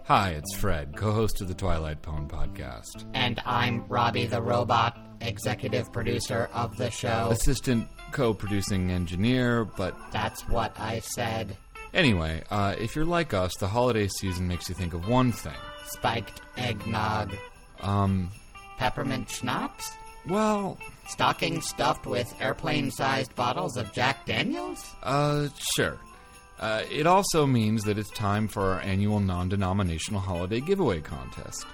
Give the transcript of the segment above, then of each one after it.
Hi, it's Fred, co-host of the Twilight Pwn podcast. And I'm Robbie the Robot, executive producer of the show. Assistant co-producing engineer, but... That's what I said. Anyway, if you're like us, the holiday season makes you think of one thing. Spiked eggnog. Peppermint schnapps? Well... Stocking stuffed with airplane-sized bottles of Jack Daniels? Sure. It also means that it's time for our annual non-denominational holiday giveaway contest.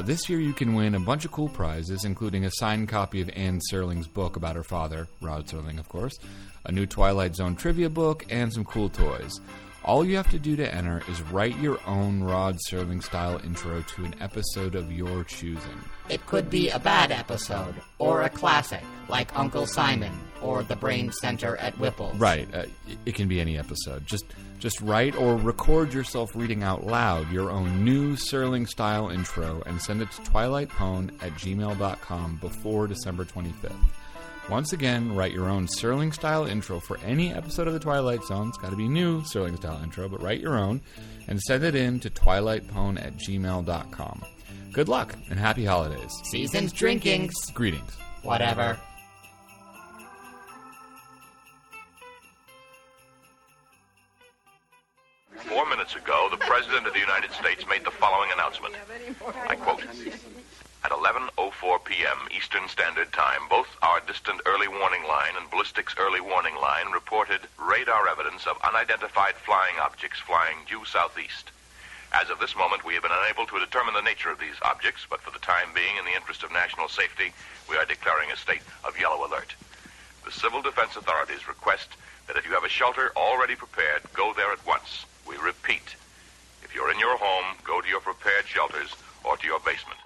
This year you can win a bunch of cool prizes, including a signed copy of Anne Serling's book about her father, Rod Serling, of course, a new Twilight Zone trivia book, and some cool toys. All you have to do to enter is write your own Rod Serling-style intro to an episode of your choosing. It could be a bad episode, or a classic, like Uncle Simon, or The Brain Center at Whipple's. Right. It can be any episode. Just write or record yourself reading out loud your own new Serling-style intro and send it to twilightpwn@gmail.com before December 25th. Once again, write your own Serling-style intro for any episode of The Twilight Zone. It's got to be new Serling-style intro, but write your own and send it in to twilightpwn@gmail.com. Good luck and happy holidays. Season's drinkings. Greetings. Whatever. Four minutes ago, the President of the United States made the following announcement. I quote, "At 11:04 p.m. Eastern Standard Time, both our distant early warning line and ballistics early warning line reported radar evidence of unidentified flying objects flying due southeast. As of this moment, we have been unable to determine the nature of these objects, but for the time being, in the interest of national safety, we are declaring a state of yellow alert. The civil defense authorities request that if you have a shelter already prepared, go there at once. We repeat, if you're in your home, go to your prepared shelters or to your basement."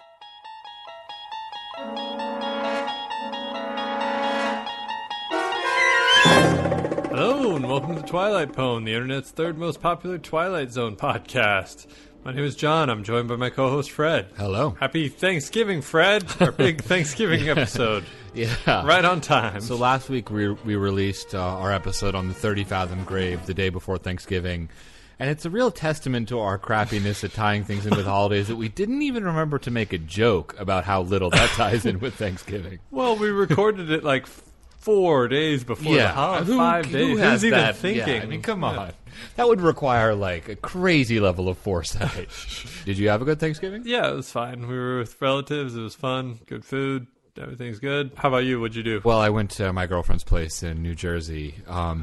Hello, and welcome to the Twilight Pwn, the internet's third most popular Twilight Zone podcast. My name is John. I'm joined by my co-host, Fred. Hello. Happy Thanksgiving, Fred. Our big Thanksgiving episode. Yeah. Right on time. So last week we released our episode on the 30 Fathom Grave the day before Thanksgiving. And it's a real testament to our crappiness at tying things in with holidays that we didn't even remember to make a joke about how little that ties in with Thanksgiving. Well, we recorded it like 4 days before the holiday. 5 days. Who's even thinking? Yeah, I mean, come on. That would require, like, a crazy level of foresight. Did you have a good Thanksgiving? Yeah, it was fine. We were with relatives. It was fun. Good food. Everything's good. How about you? What'd you do? Well, I went to my girlfriend's place in New Jersey. It's got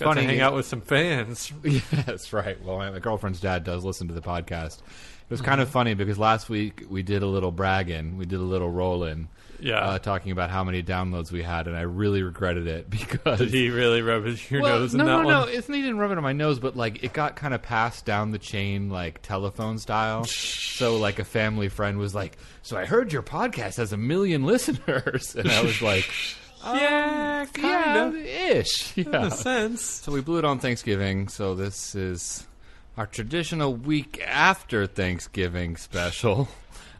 funny. To hang out with some fans. Yeah, that's right. Well, my girlfriend's dad does listen to the podcast. It was kind of funny because last week we did a little bragging. We did a little roll-in. Yeah. Talking about how many downloads we had, and I really regretted it because... Did he really rub your nose in that one? No. He didn't rub it on my nose, but like it got kind of passed down the chain like telephone style. So like a family friend was like, "So I heard your podcast has 1 million listeners," and I was like, yeah, kind of ish. Yeah. In a sense. So we blew it on Thanksgiving. So this is our traditional week after Thanksgiving special.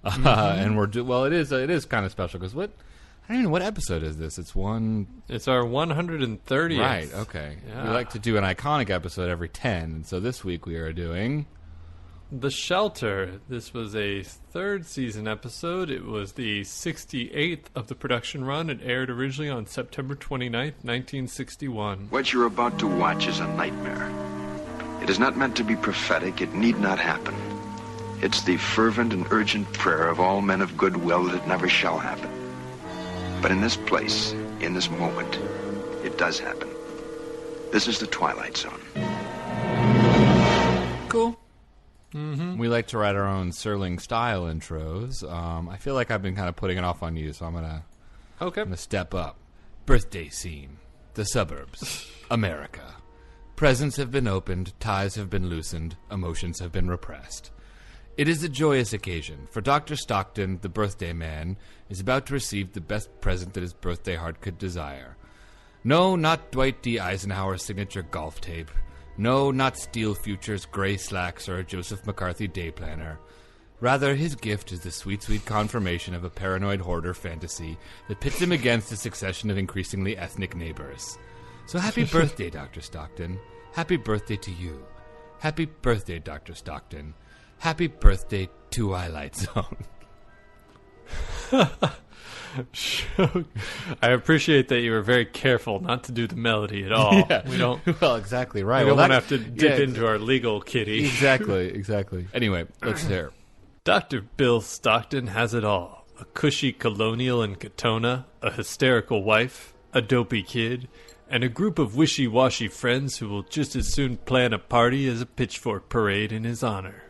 And it is kind of special because I don't even know what episode is this. It's our 130th. Right, okay. Yeah. We like to do an iconic episode every 10, and so this week we are doing The Shelter. This was a third season episode. It was the 68th of the production run. It aired originally on September 29th, 1961. What you're about to watch is a nightmare. It is not meant to be prophetic. It need not happen. It's the fervent and urgent prayer of all men of goodwill that it never shall happen. But in this place, in this moment, it does happen. This is the Twilight Zone. Cool. Mm-hmm. We like to write our own Serling-style intros. I feel like I've been kind of putting it off on you, so I'm gonna step up. Birthday scene. The suburbs. America. Presents have been opened, ties have been loosened, emotions have been repressed. It is a joyous occasion, for Dr. Stockton, the birthday man, is about to receive the best present that his birthday heart could desire. No, not Dwight D. Eisenhower's signature golf tape. No, not Steel Future's gray slacks or a Joseph McCarthy day planner. Rather, his gift is the sweet, sweet confirmation of a paranoid hoarder fantasy that pits him against a succession of increasingly ethnic neighbors. So happy birthday, Dr. Stockton. Happy birthday to you. Happy birthday, Dr. Stockton. Happy birthday, Twilight Zone. I appreciate that you were very careful not to do the melody at all. Yeah. We don't. Well, exactly right. We don't Well, want to have to dip into our legal kitty. Exactly. Anyway, let's hear. Dr. Bill Stockton has it all. A cushy colonial in Katona, a hysterical wife, a dopey kid, and a group of wishy-washy friends who will just as soon plan a party as a pitchfork parade in his honor.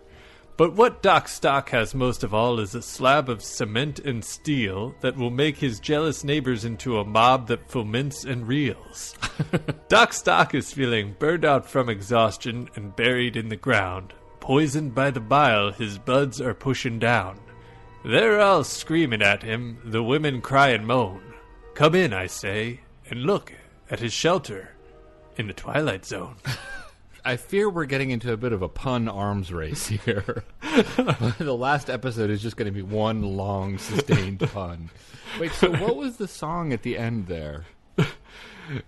But what Doc Stock has most of all is a slab of cement and steel that will make his jealous neighbors into a mob that foments and reels. Doc Stock is feeling burned out from exhaustion and buried in the ground. Poisoned by the bile his buds are pushing down. They're all screaming at him, the women cry and moan. Come in, I say, and look at his shelter in the Twilight Zone. I fear we're getting into a bit of a pun arms race here. The last episode is just going to be one long, sustained pun. Wait, so what was the song at the end there?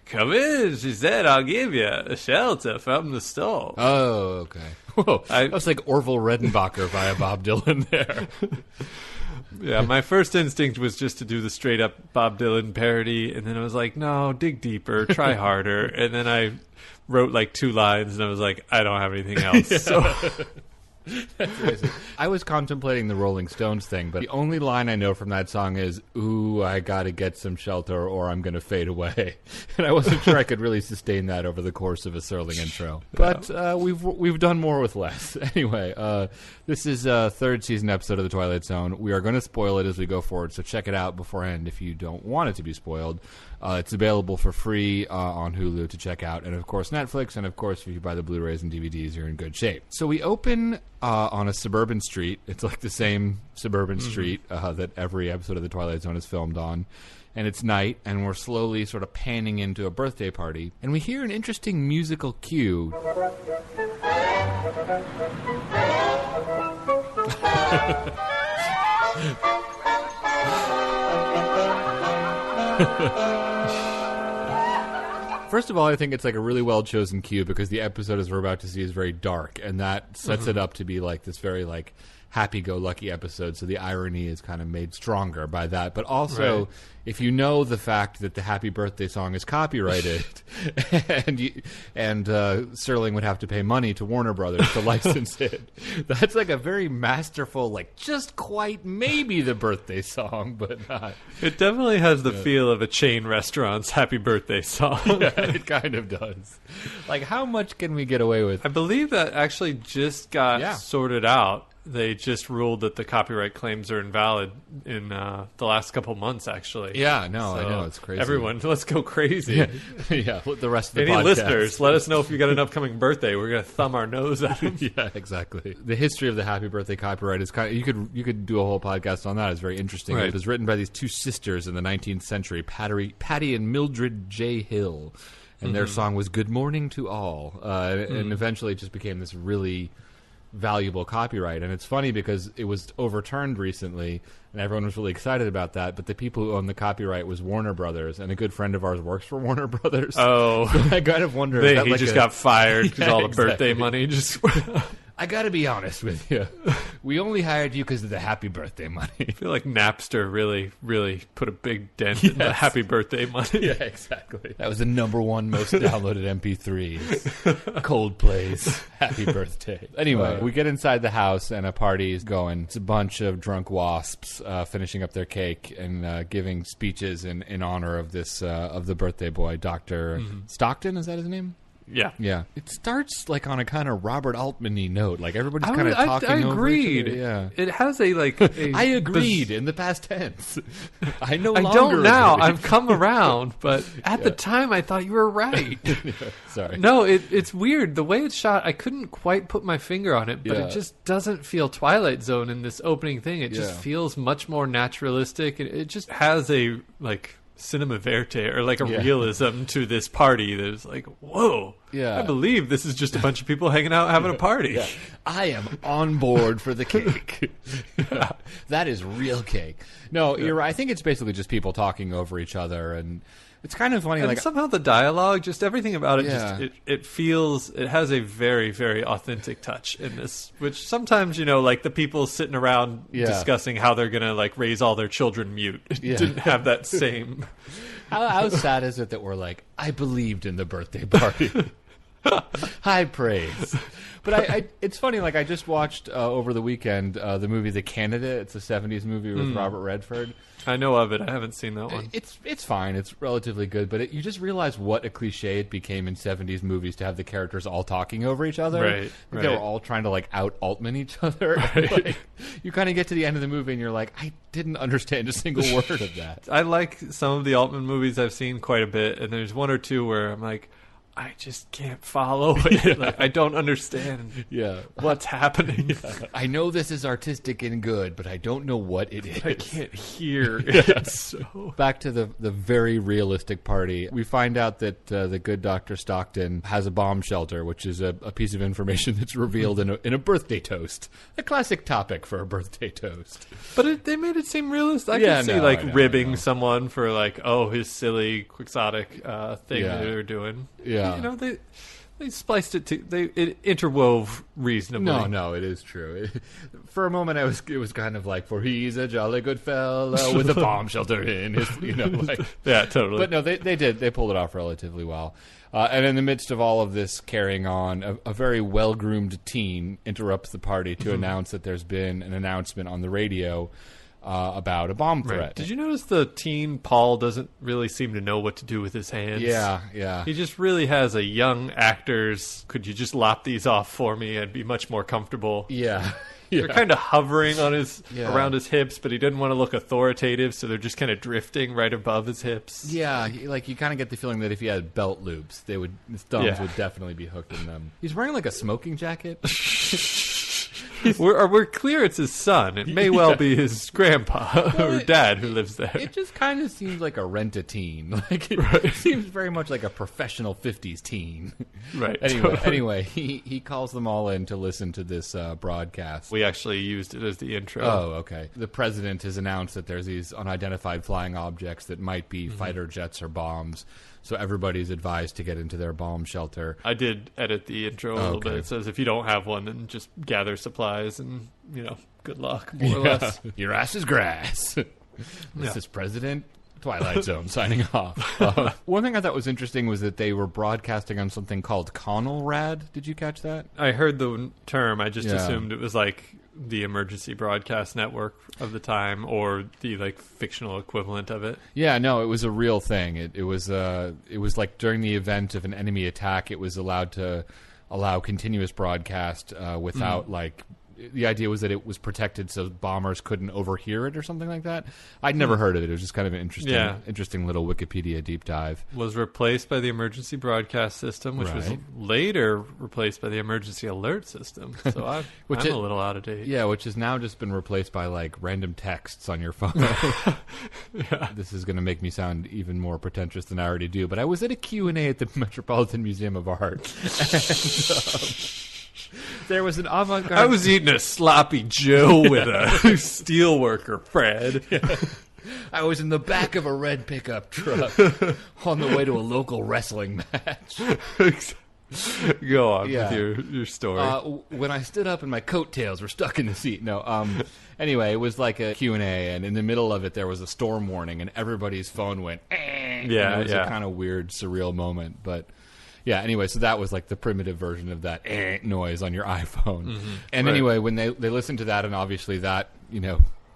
Come in, she said, I'll give you a shelter from the storm. Oh, okay. Whoa, that was like Orville Redenbacher via Bob Dylan there. Yeah, my first instinct was just to do the straight-up Bob Dylan parody, and then I was like, no, dig deeper, try harder. And then I wrote like 2 lines, and I was like, I don't have anything else. Yeah. So That's amazing. I was contemplating the Rolling Stones thing, but the only line I know from that song is, ooh, I gotta get some shelter or I'm gonna fade away. And I wasn't sure I could really sustain that over the course of a Serling intro. But we've done more with less. Anyway, this is a 3rd season episode of The Twilight Zone. We are going to spoil it as we go forward, so check it out beforehand if you don't want it to be spoiled. It's available for free on Hulu to check out, and of course Netflix, and of course if you buy the Blu-rays and DVDs, you're in good shape. So we open on a suburban street. It's like the same suburban street that every episode of The Twilight Zone is filmed on. And it's night, and we're slowly sort of panning into a birthday party, and we hear an interesting musical cue. First of all, I think it's like a really well-chosen cue because the episode, as we're about to see, is very dark, and that sets it up to be like this very like happy-go-lucky episode, so the irony is kind of made stronger by that. But also, if you know the fact that the Happy Birthday song is copyrighted, and Serling would have to pay money to Warner Brothers to license it, that's like a very masterful, like just quite maybe the birthday song, but not. It definitely has the feel of a chain restaurant's Happy Birthday song. Yeah, it kind of does. Like, how much can we get away with? I believe that actually just got sorted out. They just ruled that the copyright claims are invalid in the last couple months, actually. Yeah, no, so I know. It's crazy. Everyone, let's go crazy. Yeah, the rest of the Any podcast. listeners, let us know if you got an upcoming birthday. We're going to thumb our nose at them. Yeah, exactly. The history of the Happy Birthday copyright is kind of, you could do a whole podcast on that. It's very interesting. Right. It was written by these 2 sisters in the 19th century, Patty and Mildred J. Hill. And their song was Good Morning to All. And eventually it just became this really valuable copyright. And it's funny because it was overturned recently and everyone was really excited about that, but the people who owned the copyright was Warner Brothers, and a good friend of ours works for Warner Brothers. Oh. So I kind of wonder he like just got fired because all the birthday money just I gotta be honest with you. We only hired you because of the happy birthday money. I feel like Napster really, really put a big dent in the happy birthday money. Yeah, exactly. That was the #1 most downloaded MP3. Coldplay's Happy Birthday. Anyway, we get inside the house and a party is going. It's a bunch of drunk wasps finishing up their cake and giving speeches in honor of this of the birthday boy, Dr. Stockton. Is that his name? Yeah. It starts like on a kind of Robert Altman-y note. Like everybody's kind of talking over agreed. each other. Yeah. It has a I agreed in the past tense. I no I longer don't now. agree. I've come around, but at the time I thought you were right. Sorry. No, it's weird. The way it's shot, I couldn't quite put my finger on it, but it just doesn't feel Twilight Zone in this opening thing. It just feels much more naturalistic. It just has a cinema verite or like a realism to this party that is like, whoa, I believe this is just a bunch of people hanging out having a party. I am on board for the cake. That is real cake. No, you're right. I think it's basically just people talking over each other, and It's kind of funny, and like somehow the dialogue, just everything about it, Yeah. it feels, it has a very, very authentic touch in this, which sometimes, like the people sitting around Yeah. discussing how they're going to like raise all their children mute Yeah. didn't have that same. how sad is it that we're like, I believed in the birthday party. High praise. But it's funny, like I just watched over the weekend the movie The Candidate. It's a 70s movie with Robert Redford. I know of it. I haven't seen that one. It's fine. It's relatively good, but you just realize what a cliche it became in 70s movies to have the characters all talking over each other. Right. They were all trying to like out Altman each other. Right. Like, you kind of get to the end of the movie and you're like, I didn't understand a single word of that. I like some of the Altman movies I've seen quite a bit, and there's one or two where I'm like, I just can't follow it. Like, I don't understand Yeah. what's happening. I know this is artistic and good, but I don't know what it is. I can't hear it. So. Back to the very realistic party. We find out that the good Dr. Stockton has a bomb shelter, which is a piece of information that's revealed in a birthday toast. A classic topic for a birthday toast. But they made it seem realistic. I Yeah, could see no, I know, ribbing someone for like, his silly quixotic thing Yeah. that they're doing. Yeah. They spliced it it interwove reasonably. No, it is true. For a moment, it was kind of like, for he's a jolly good fellow with a bomb shelter in his, like. Yeah, totally. But no, they pulled it off relatively well. And in the midst of all of this carrying on, a very well-groomed teen interrupts the party to announce that there's been an announcement on the radio about a bomb threat. Right. Did you notice the teen Paul doesn't really seem to know what to do with his hands? Yeah. He just really has a young actor's, could you just lop these off for me? I'd be much more comfortable. Yeah. They're kind of hovering on around his hips, but he didn't want to look authoritative, so they're just kind of drifting right above his hips. Yeah, like you kind of get the feeling that if he had belt loops, his thumbs would definitely be hooked in them. He's wearing like a smoking jacket. We're clear it's his son. It may well be his grandpa or dad who lives there. It just kind of seems like a rent-a-teen. Like it seems very much like a professional 50s teen. Right. Anyway, he calls them all in to listen to this broadcast. We actually used it as the intro. Oh, okay. The president has announced that there's these unidentified flying objects that might be fighter jets or bombs. So everybody's advised to get into their bomb shelter. I did edit the intro a little bit. It says if you don't have one, then just gather supplies and, good luck, more or less. Your ass is grass. This is President Twilight Zone signing off. One thing I thought was interesting was that they were broadcasting on something called Conelrad. Did you catch that? I heard the term. I just assumed it was like the emergency broadcast network of the time or the like fictional equivalent of it. Yeah, no, it was a real thing. It was like during the event of an enemy attack, it was allowed to allow continuous broadcast without like. The idea was that it was protected so bombers couldn't overhear it or something like that. I'd never heard of it. It was just kind of an interesting little Wikipedia deep dive. Was replaced by the emergency broadcast system, which was later replaced by the emergency alert system. So I'm a little out of date. Yeah, which has now just been replaced by like random texts on your phone. This is going to make me sound even more pretentious than I already do. But I was at a Q&A at the Metropolitan Museum of Art. And, there was an avant-garde... I was eating a sloppy Joe with a steelworker, Fred. Yeah. I was in the back of a red pickup truck on the way to a local wrestling match. Go on with your story. When I stood up and my coattails were stuck in the seat. Anyway, it was like a Q&A, and in the middle of it there was a storm warning, and everybody's phone went... It was a kind of weird, surreal moment, but... Yeah, anyway, so that was like the primitive version of that noise on your iPhone. And anyway, when they listen to that, and obviously that,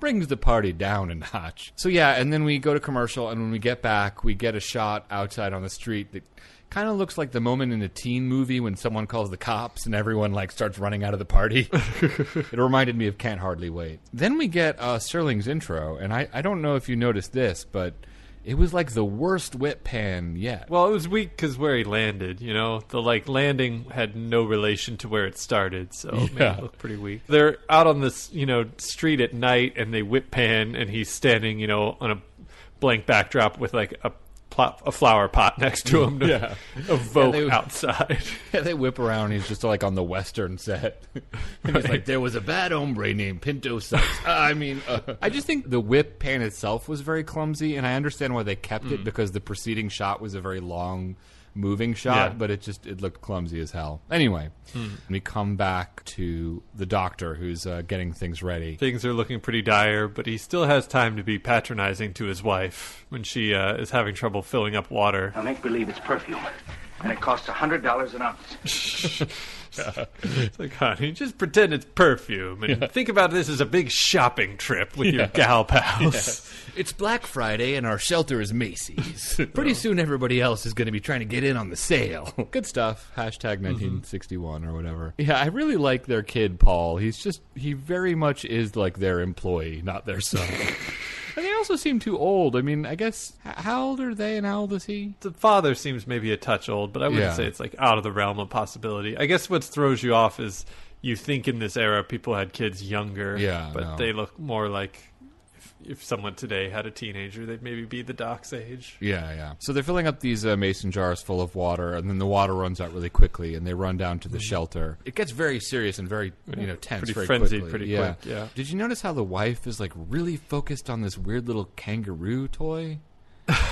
brings the party down a notch. So yeah, and then we go to commercial, and when we get back, we get a shot outside on the street that kind of looks like the moment in a teen movie when someone calls the cops and everyone like starts running out of the party. It reminded me of Can't Hardly Wait. Then we get Serling's intro, and I don't know if you noticed this, but... It was like the worst whip pan yet. Well, it was weak because where he landed, the landing had no relation to where it started, so it made it look pretty weak. They're out on this, street at night, and they whip pan, and he's standing, on a blank backdrop with like a a flower pot next to him to evoke outside. Yeah, they whip around and he's just like on the Western set. And he's like, there was a bad hombre named Pinto Sykes. I just think the whip pan itself was very clumsy, and I understand why they kept it, because the preceding shot was a very long moving shot, but it looked clumsy as hell. Anyway, we come back to the doctor who's getting things ready. Things are looking pretty dire, but he still has time to be patronizing to his wife when she is having trouble filling up water. I'll make believe it's perfume, and it costs $100 an ounce. It's like, honey, just pretend it's perfume and think about this as a big shopping trip with your gal pals. It's Black Friday and our shelter is Macy's. Pretty soon everybody else is going to be trying to get in on the sale. Good stuff. Hashtag 1961 or whatever. Yeah, I really like their kid, Paul. He very much is like their employee, not their son. And they also seem too old. I mean, I guess, how old are they and how old is he? The father seems maybe a touch old, but I wouldn't say it's like out of the realm of possibility. I guess what throws you off is you think in this era people had kids younger, but they look more like if someone today had a teenager, they'd maybe be the doc's age. Yeah. So they're filling up these mason jars full of water, and then the water runs out really quickly, and they run down to the shelter. It gets very serious and very, tense pretty very frenzied quickly. Pretty quick, yeah. Did you notice how the wife is, like, really focused on this weird little kangaroo toy?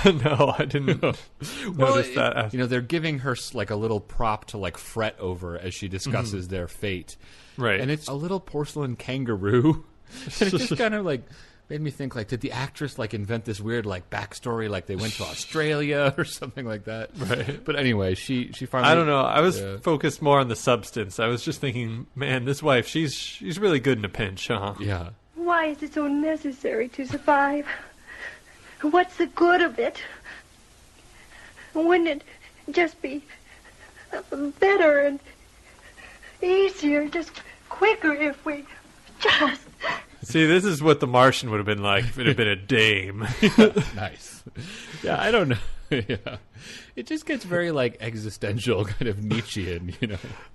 No, I didn't notice that. They're giving her, like, a little prop to, like, fret over as she discusses their fate. Right. And it's a little porcelain kangaroo. And it just kind of, like, made me think, like, did the actress, like, invent this weird, like, backstory, like they went to Australia or something like that? Right. But anyway, she finally... I don't know. I was focused more on the substance. I was just thinking, man, this wife, she's really good in a pinch, huh? Yeah. Why is it so necessary to survive? What's the good of it? Wouldn't it just be better and easier, just quicker if we just... See, this is what The Martian would have been like if it had been a dame. Nice. Yeah, I don't know. Yeah. It just gets very, like, existential, kind of Nietzschean,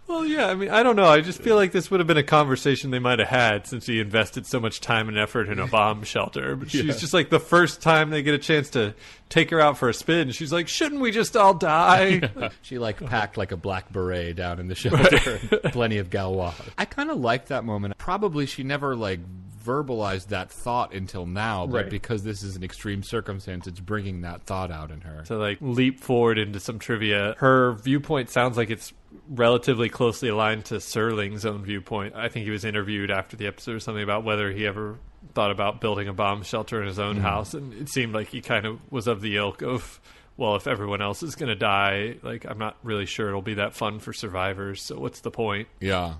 Well, yeah, I mean, I don't know. I just feel like this would have been a conversation they might have had since he invested so much time and effort in a bomb shelter. But she's just like, the first time they get a chance to take her out for a spin, she's like, shouldn't we just all die? Yeah. She, like, packed like a black beret down in the shelter. Right. Plenty of galois. I kind of liked that moment. Probably she never, like, verbalized that thought until now, but because this is an extreme circumstance, it's bringing that thought out in her. To, like, leap forward into some trivia, her viewpoint sounds like it's relatively closely aligned to Serling's own viewpoint. I think he was interviewed after the episode or something about whether he ever thought about building a bomb shelter in his own house, and it seemed like he kind of was of the ilk of, well, if everyone else is going to die, like, I'm not really sure it'll be that fun for survivors, so what's the point? Yeah.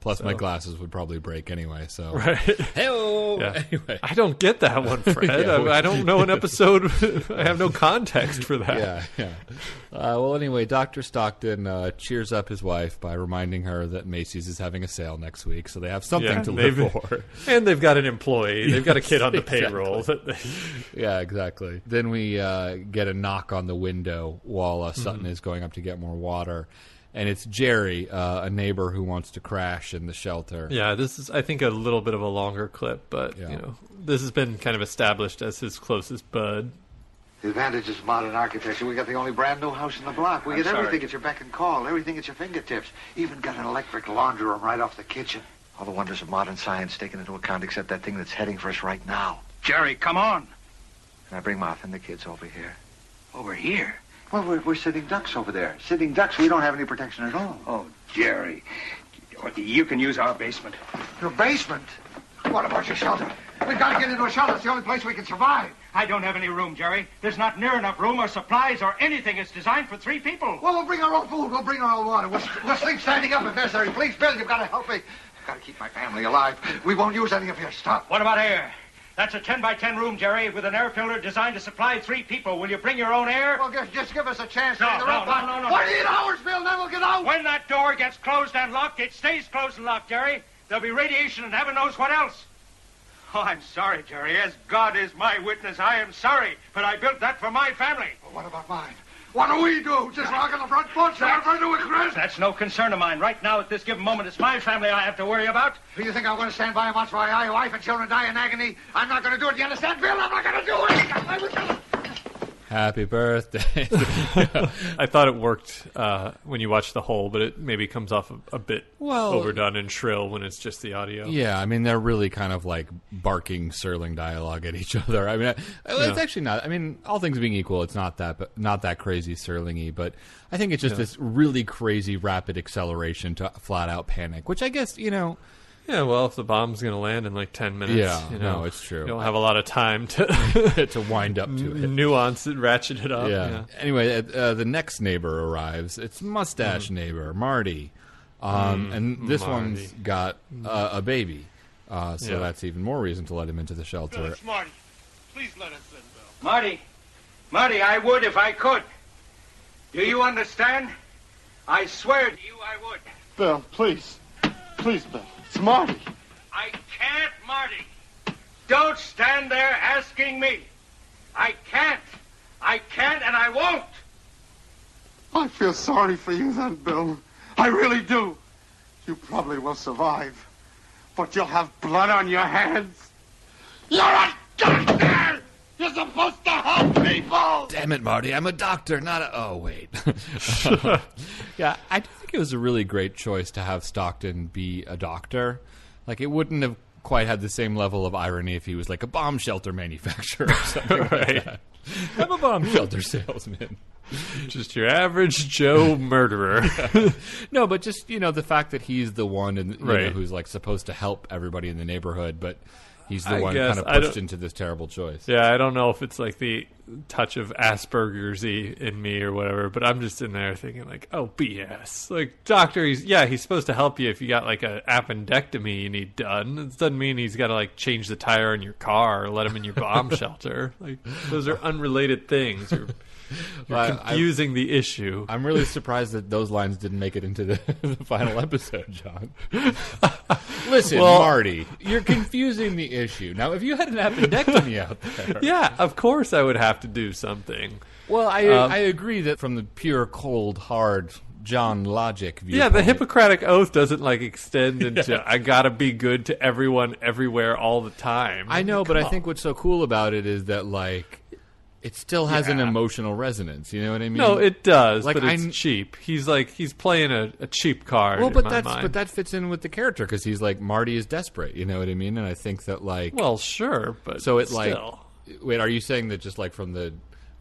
Plus, my glasses would probably break anyway, so... Right. Hey-oh! Yeah. Anyway. I don't get that one, Fred. I don't know an episode. I have no context for that. Yeah. Well, anyway, Dr. Stockton cheers up his wife by reminding her that Macy's is having a sale next week, so they have something to live for. And they've got an employee. They've got a kid on the payroll. Yeah, exactly. Then we get a knock on the window while Sutton is going up to get more water. And it's Jerry, a neighbor who wants to crash in the shelter. Yeah, this is, I think, a little bit of a longer clip, but, this has been kind of established as his closest bud. The advantage is modern architecture. We got the only brand new house in the block. We get everything at your beck and call, everything at your fingertips. Even got an electric laundry room right off the kitchen. All the wonders of modern science taken into account except that thing that's heading for us right now. Jerry, come on. And I bring Martha and the kids over here. Over here? Well, we're sitting ducks over there. Sitting ducks, we don't have any protection at all. Oh, Jerry. You can use our basement. Your basement? What about your shelter? We've got to get into a shelter. It's the only place we can survive. I don't have any room, Jerry. There's not near enough room or supplies or anything. It's designed for 3 people. Well, we'll bring our own food. We'll bring our own water. We'll sleep standing up if necessary. Please, Bill, you've got to help me. I've got to keep my family alive. We won't use any of your stuff. What about air? That's a 10-by-10 room, Jerry, with an air filter designed to supply 3 people. Will you bring your own air? Well, just give us a chance. No. 48 hours, Bill, then we'll get out. When that door gets closed and locked, it stays closed and locked, Jerry. There'll be radiation and heaven knows what else. Oh, I'm sorry, Jerry. As God is my witness, I am sorry. But I built that for my family. Well, what about mine? What do we do? Just lock on the front porch and we're to Chris? That's no concern of mine. Right now, at this given moment, it's my family I have to worry about. Do you think I'm going to stand by and watch my wife and children die in agony? I'm not going to do it. You understand, Bill? I'm not going to do it. Happy birthday. I thought it worked when you watch the whole, but it maybe comes off a bit overdone and shrill when it's just the audio. Yeah, I mean, they're really kind of like barking Serling dialogue at each other. I mean, it's actually not. I mean, all things being equal, it's not that crazy Serling-y, but I think it's just this really crazy rapid acceleration to flat out panic, which I guess, Yeah, well, if the bomb's going to land in like 10 minutes, no, it's true. You don't have a lot of time to to wind up to it. Nuance it, ratchet it up. Yeah. Anyway, the next neighbor arrives. It's mustache neighbor, Marty. And this one's got a baby. So that's even more reason to let him into the shelter. Bill, it's Marty. Please let us in, Bill. Marty, I would if I could. Do you understand? I swear to you I would. Bill, please. Please, Bill. It's Marty. I can't, Marty. Don't stand there asking me. I can't, and I won't. I feel sorry for you then, Bill. I really do. You probably will survive. But you'll have blood on your hands. You're a doctor! You're supposed to help people! Damn it, Marty. I'm a doctor, not a... Oh, wait. Yeah, I do think it was a really great choice to have Stockton be a doctor. Like, it wouldn't have quite had the same level of irony if he was like a bomb shelter manufacturer or something like that. I'm a bomb shelter salesman. Just your average Joe murderer. No, but just, the fact that he's the one who's like supposed to help everybody in the neighborhood, but he's the one kind of pushed into this terrible choice. Yeah, I don't know if it's like the touch of Asperger's-y in me or whatever, but I'm just in there thinking like, oh, BS. Like, doctor, he's supposed to help you if you got like an appendectomy you need done. It doesn't mean he's got to like change the tire in your car or let him in your bomb shelter. Like, those are unrelated things. You're confusing the issue. I'm really surprised that those lines didn't make it into the final episode, John. Listen, Marty, you're confusing the issue. Now, if you had an appendectomy out there... Yeah, of course I would have to do something. Well, I agree that from the pure, cold, hard John logic viewpoint... Yeah, the Hippocratic Oath doesn't, like, extend into, I gotta be good to everyone, everywhere, all the time. I know, but I think what's so cool about it is that, like... It still has an emotional resonance. You know what I mean? No, it does. Like, but it's cheap. He's playing a cheap card. Well, but that fits in with the character because he's like Marty is desperate. You know what I mean? And I think that like, well, sure, but so it still. Like, wait, are you saying that just like from the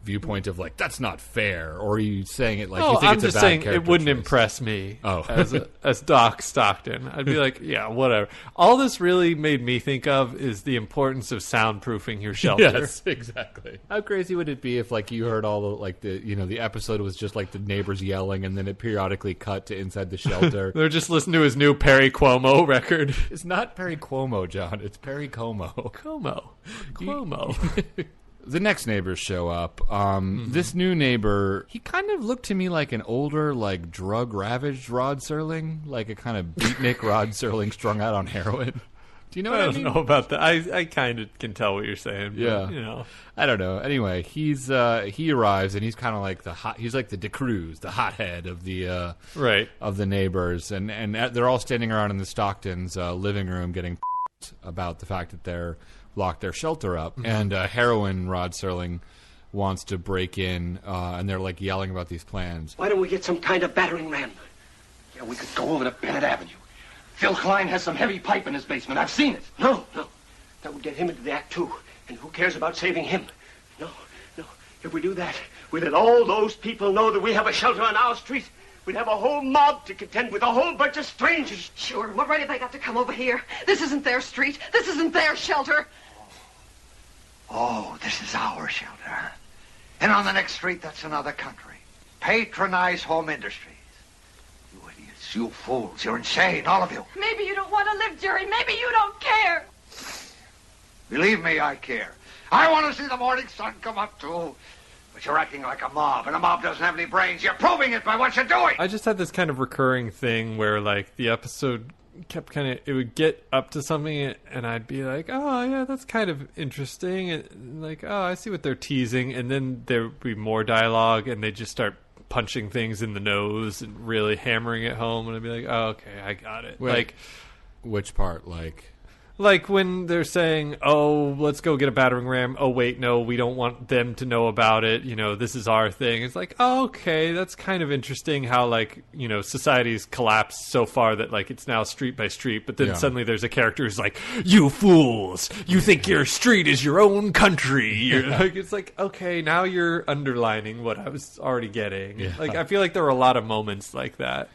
viewpoint of like that's not fair, or are you saying it like you think I'm it's just a bad saying character it wouldn't choice? impress me as Doc Stockton. I'd be like, yeah, whatever. All this really made me think of is the importance of soundproofing your shelter. Yes, exactly. How crazy would it be if like you heard all the like the episode was just like the neighbors yelling and then it periodically cut to inside the shelter. They're just listening to his new Perry Cuomo record. It's not Perry Cuomo, John. It's Perry Como. Cuomo. The next neighbors show up. This new neighbor, he kind of looked to me like an older, like drug-ravaged Rod Serling, like a kind of beatnik Rod Serling strung out on heroin. Do you know what I mean? I don't know about that. I kind of can tell what you're saying. But, yeah, I don't know. Anyway, he arrives and he's kind of like he's like the DeCruz, the hothead of the of the neighbors, and they're all standing around in the Stocktons' living room getting about the fact that they're locked their shelter up, and heroin Rod Serling wants to break in, and they're like yelling about these plans. Why don't we get some kind of battering ram? Yeah, we could go over to Bennett Avenue. Phil Klein has some heavy pipe in his basement. I've seen it. No. That would get him into the act, too. And who cares about saving him? No. If we do that, we'd let all those people know that we have a shelter on our street. We'd have a whole mob to contend with, a whole bunch of strangers. Sure, what right have they got to come over here? This isn't their street. This isn't their shelter. Oh, this is our shelter. And on the next street, that's another country. Patronize home industries. You idiots, you fools, you're insane, all of you. Maybe you don't want to live, Jerry. Maybe you don't care. Believe me, I care. I want to see the morning sun come up, too. But you're acting like a mob, and a mob doesn't have any brains. You're proving it by what you're doing. I just had this kind of recurring thing where, like, the episode kept it would get up to something and I'd be like, oh yeah, that's kind of interesting, and like, oh, I see what they're teasing, and then there would be more dialogue and they just start punching things in the nose and really hammering it home, and I'd be like, oh, okay, I got it. Wait, like, which part? Like when they're saying, oh, let's go get a battering ram. Oh, wait, no, we don't want them to know about it. You know, this is our thing. It's like, oh, okay, that's kind of interesting how, like, you know, society's collapsed so far that, like, it's now street by street. But then suddenly there's a character who's like, you fools, you think your street is your own country. You're like, it's like, okay, now you're underlining what I was already getting. Yeah. Like, I feel like there were a lot of moments like that.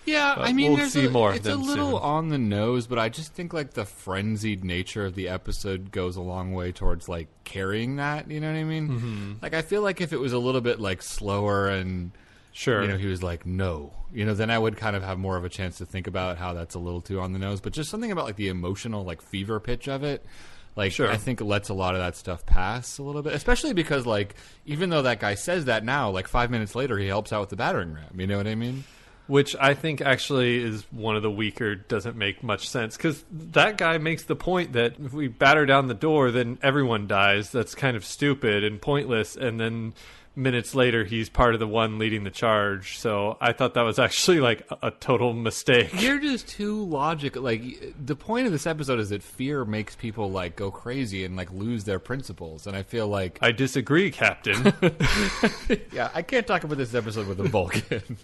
Yeah, But I mean, we'll see more. It's a little on the nose, but I just think like the frenzied nature of the episode goes a long way towards like carrying that. You know what I mean? Mm-hmm. Like I feel like if it was a little bit like slower and sure, you know, he was like no, you know, then I would kind of have more of a chance to think about how that's a little too on the nose. But just something about like the emotional like fever pitch of it. Like, sure. I think it lets a lot of that stuff pass a little bit, especially because like even though that guy says that now, like 5 minutes later he helps out with the battering ram. You know what I mean? Which I think actually is one of the weaker, doesn't make much sense. Because that guy makes the point that if we batter down the door, then everyone dies. That's kind of stupid and pointless. And then minutes later, he's part of the one leading the charge. So I thought that was actually like a total mistake. You're just too logical. Like, the point of this episode is that fear makes people like go crazy and like lose their principles. And I feel like I disagree, Captain. Yeah, I can't talk about this episode with a Vulcan.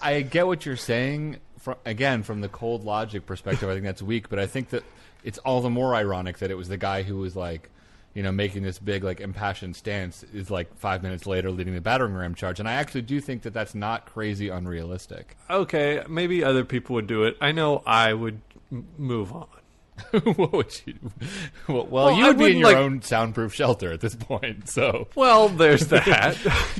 I get what you're saying. From the cold logic perspective, I think that's weak. But I think that it's all the more ironic that it was the guy who was like, you know, making this big, like, impassioned stance is, like, 5 minutes later leading the battering ram charge. And I actually do think that that's not crazy unrealistic. Okay, maybe other people would do it. I know I would move on. What would you do? Well, you would be in your own soundproof shelter at this point, so... Well, there's that.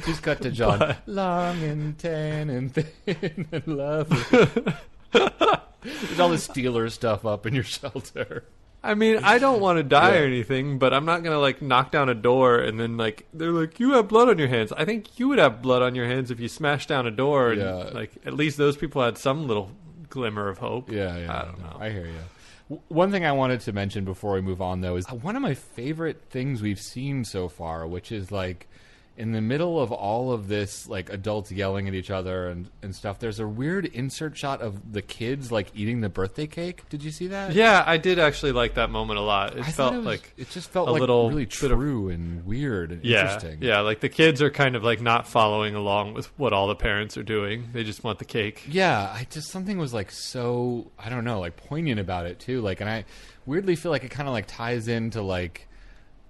Just cut to John. But... long and tan and thin and lovely. There's all this Steelers stuff up in your shelter. I mean, I don't want to die or anything, but I'm not going to, like, knock down a door and then, like, they're like, you have blood on your hands. I think you would have blood on your hands if you smashed down a door. And, like, at least those people had some little glimmer of hope. Yeah. I don't know. I hear you. One thing I wanted to mention before we move on, though, is one of my favorite things we've seen so far, which is, like, in the middle of all of this, like, adults yelling at each other and stuff, there's a weird insert shot of the kids, like, eating the birthday cake. Did you see that? Yeah, I did actually like that moment a lot. It just felt like little really true and weird and interesting. Yeah, like, the kids are kind of, like, not following along with what all the parents are doing. They just want the cake. Yeah, something was, like, so, I don't know, like, poignant about it, too. Like, and I weirdly feel like it kind of, like, ties into, like,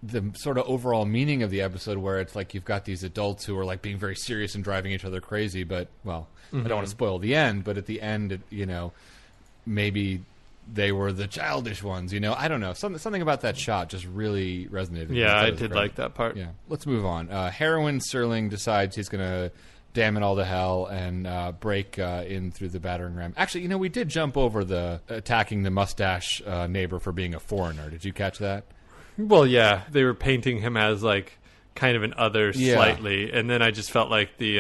the sort of overall meaning of the episode, where it's like you've got these adults who are like being very serious and driving each other crazy, but I don't want to spoil the end, but at the end, you know, maybe they were the childish ones, you know. I don't know, something about that shot just really resonated. Yeah, I did like that part. Yeah, let's move on. Heroin Serling decides he's gonna damn it all to hell and break in through the battering ram. Actually, you know, we did jump over the attacking the mustache neighbor for being a foreigner. Did you catch that? Well, yeah, they were painting him as, like, kind of an other slightly, and then I just felt like the,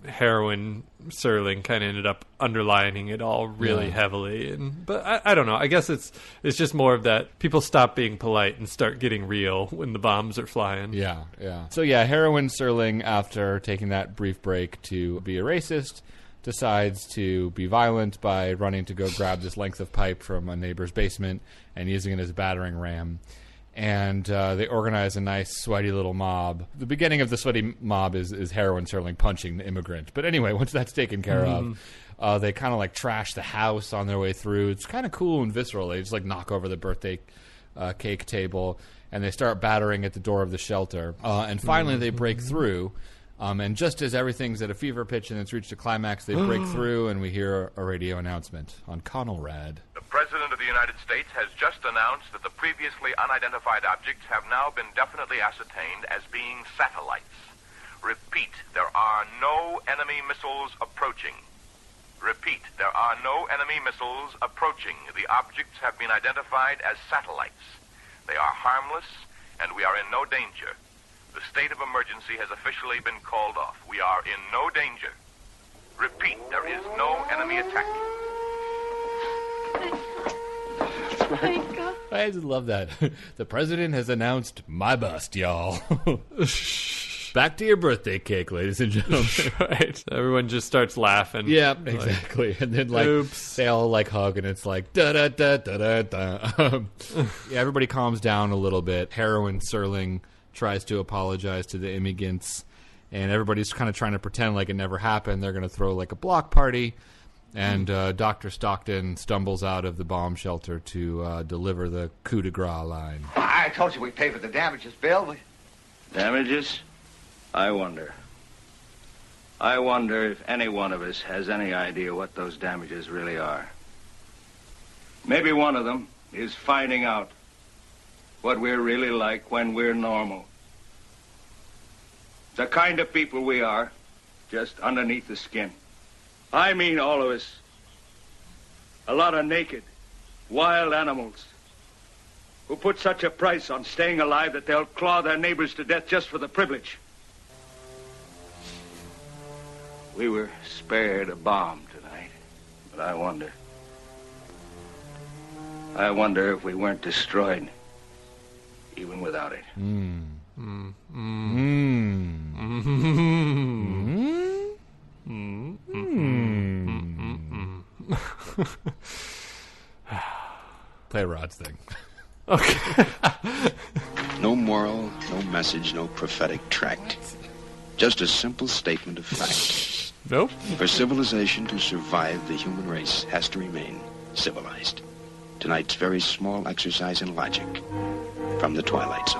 heroin Serling kind of ended up underlining it all really heavily. But I don't know. I guess it's just more of that people stop being polite and start getting real when the bombs are flying. Yeah. So, heroin Serling, after taking that brief break to be a racist, decides to be violent by running to go grab this length of pipe from a neighbor's basement and using it as a battering ram. And they organize a nice, sweaty little mob. The beginning of the sweaty mob is Heroin Serling punching the immigrant. But anyway, once that's taken care of, they kind of like trash the house on their way through. It's kind of cool and visceral. They just like knock over the birthday cake table, and they start battering at the door of the shelter. And finally, they break through. And just as everything's at a fever pitch and it's reached a climax, they break through, and we hear a radio announcement on Conelrad. The President of the United States has just announced that the previously unidentified objects have now been definitely ascertained as being satellites. Repeat, there are no enemy missiles approaching. Repeat, there are no enemy missiles approaching. The objects have been identified as satellites. They are harmless, and we are in no danger. The state of emergency has officially been called off. We are in no danger. Repeat, there is no enemy attack. Thank God. I just love that. The president has announced my bust, y'all. Back to your birthday cake, ladies and gentlemen. Right. Everyone just starts laughing. Yeah, exactly. And then, like, oops. They all, like, hug, and it's like, da-da-da-da-da-da. Yeah, everybody calms down a little bit. Heroin Serling tries to apologize to the immigrants, and everybody's kind of trying to pretend like it never happened. They're going to throw, like, a block party, and Dr. Stockton stumbles out of the bomb shelter to deliver the coup de grace line. I told you we'd pay for the damages, Bill. Damages? I wonder if any one of us has any idea what those damages really are. Maybe one of them is finding out what we're really like when we're normal. The kind of people we are, just underneath the skin. I mean all of us. A lot of naked, wild animals who put such a price on staying alive that they'll claw their neighbors to death just for the privilege. We were spared a bomb tonight, but I wonder if we weren't destroyed, even without it. Play Rod's thing. Okay. No moral, no message, no prophetic tract. Just a simple statement of fact. Nope. For civilization to survive, the human race has to remain civilized. Tonight's very small exercise in logic from the Twilight Zone.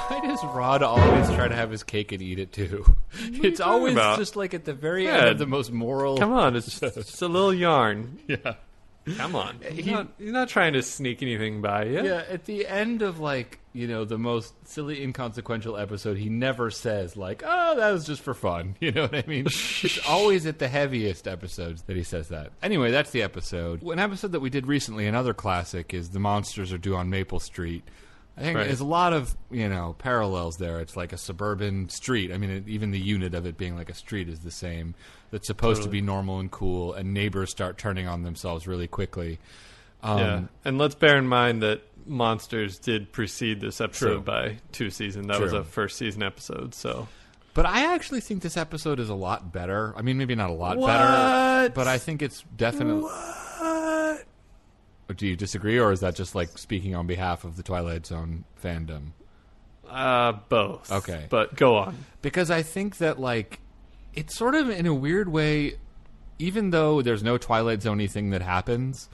Why does Rod always try to have his cake and eat it too? It's always just like at the very end of the most moral. Come on, it's just a little yarn. Yeah. Come on. He's not trying to sneak anything by you. Yeah, at the end of, like, you know, the most silly, inconsequential episode, he never says, like, oh, that was just for fun. You know what I mean? It's always at the heaviest episodes that he says that. Anyway, that's the episode. An episode that we did recently, another classic, is The Monsters Are Due on Maple Street. I think there's a lot of, you know, parallels there. It's like a suburban street. I mean, even the unit of it being like a street is the same. That's supposed to be normal and cool, and neighbors start turning on themselves really quickly. Yeah, and let's bear in mind that Monsters did precede this episode by 2 seasons. That was a first season episode, so... But I actually think this episode is a lot better. I mean, maybe not a lot better, but I think it's definitely... Do you disagree, or is that just like speaking on behalf of the Twilight Zone fandom? Both. Okay. But go on. Because I think that, like, it's sort of in a weird way, even though there's no Twilight Zone-y thing that happens,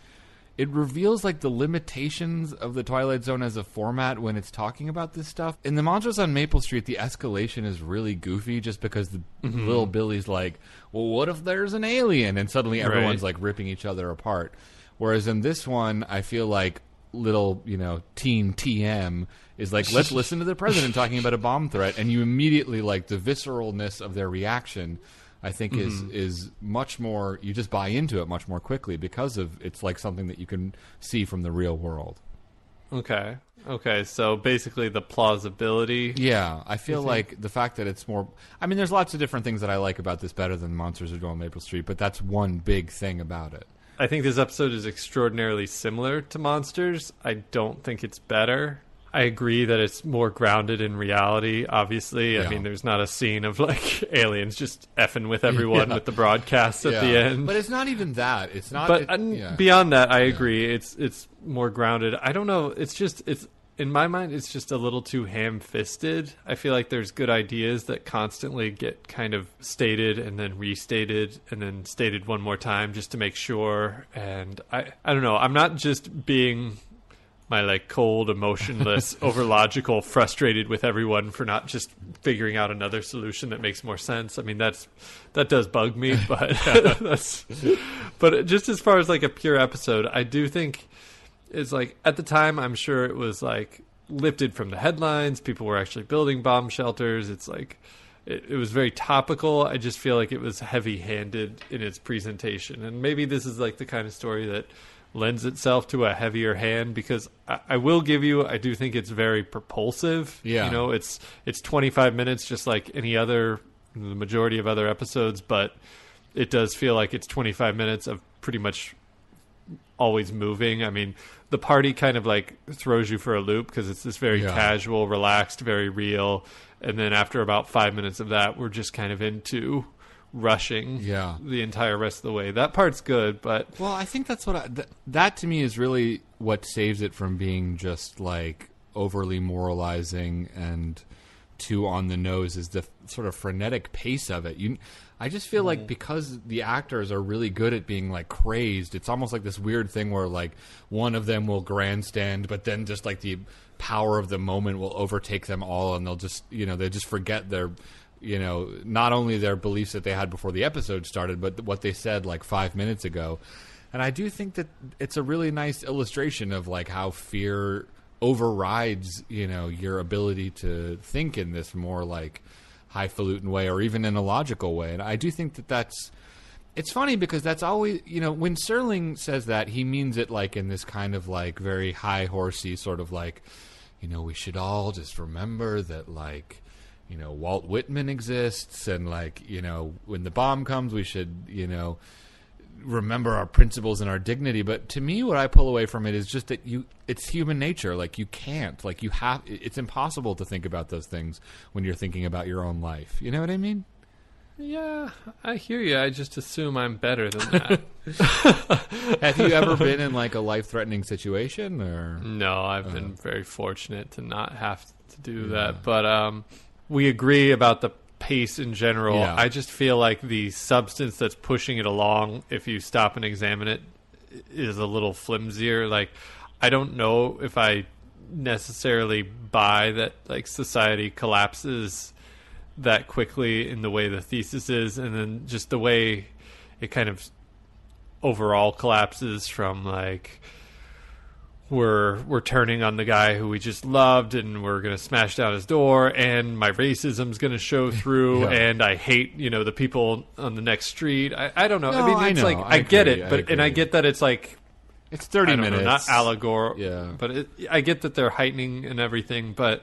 it reveals, like, the limitations of the Twilight Zone as a format when it's talking about this stuff. In The Monsters on Maple Street, the escalation is really goofy just because the little Billy's like, well, what if there's an alien? And suddenly everyone's, like, ripping each other apart. Whereas in this one, I feel like little, you know, teen TM is like, let's listen to the president talking about a bomb threat. And you immediately, like, the visceralness of their reaction, I think is much more, you just buy into it much more quickly because of it's like something that you can see from the real world. Okay. So basically the plausibility. Yeah, I feel like the fact that it's more, I mean, there's lots of different things that I like about this better than Monsters Are Due on Maple Street, but that's one big thing about it. I think this episode is extraordinarily similar to Monsters. I don't think it's better. I agree that it's more grounded in reality, obviously. I mean, there's not a scene of, like, aliens just effing with everyone with the broadcast at the end. But it's not even that. It's not. But beyond that, I agree. It's more grounded. I don't know. It's in my mind, it's just a little too ham-fisted. I feel like there's good ideas that constantly get kind of stated and then restated and then stated one more time just to make sure. And I don't know. I'm not just being my, like, cold, emotionless, over-logical, frustrated with everyone for not just figuring out another solution that makes more sense. I mean, that does bug me, but but just as far as, like, a pure episode, I do think it's like, at the time, I'm sure it was, like, lifted from the headlines. People were actually building bomb shelters. It's like, it was very topical. I just feel like it was heavy-handed in its presentation. And maybe this is, like, the kind of story that lends itself to a heavier hand, because I will give you, I do think it's very propulsive. Yeah. You know, it's 25 minutes just like any other, the majority of other episodes, but it does feel like it's 25 minutes of pretty much always moving. I mean, the party kind of like throws you for a loop because it's this very casual, relaxed, very real. And then after about 5 minutes of that, we're just kind of into rushing the entire rest of the way. That part's good, but... Well, I think that's what that to me is really what saves it from being just like overly moralizing and too on the nose is the sort of frenetic pace of it. I just feel like because the actors are really good at being like crazed, it's almost like this weird thing where like one of them will grandstand, but then just like the power of the moment will overtake them all, and they'll just they just forget their not only their beliefs that they had before the episode started, but what they said like 5 minutes ago. And I do think that it's a really nice illustration of like how fear overrides your ability to think in this more like highfalutin way or even in a logical way. And I do think that it's funny because that's always when Serling says that, he means it like in this kind of like very high horsey sort of like we should all just remember that like Walt Whitman exists, and like when the bomb comes we should remember our principles and our dignity. But to me, what I pull away from it is just that it's human nature. Like you can't, like it's impossible to think about those things when you're thinking about your own life. You know what I mean? Yeah, I hear you. I just assume I'm better than that. Have you ever been in like a life-threatening situation? Or no, I've been very fortunate to not have to do that. But we agree about the pace in general. Yeah. I just feel like the substance that's pushing it along, if you stop and examine it, is a little flimsier. Like, I don't know if I necessarily buy that like society collapses that quickly in the way the thesis is, and then just the way it kind of overall collapses from like we're turning on the guy who we just loved and we're going to smash down his door, and my racism's going to show through, and I hate the people on the next street. I don't know. No, I mean, it's I get it, but and I get that it's like it's 30 minutes, not allegorical. Yeah, but I get that they're heightening and everything, but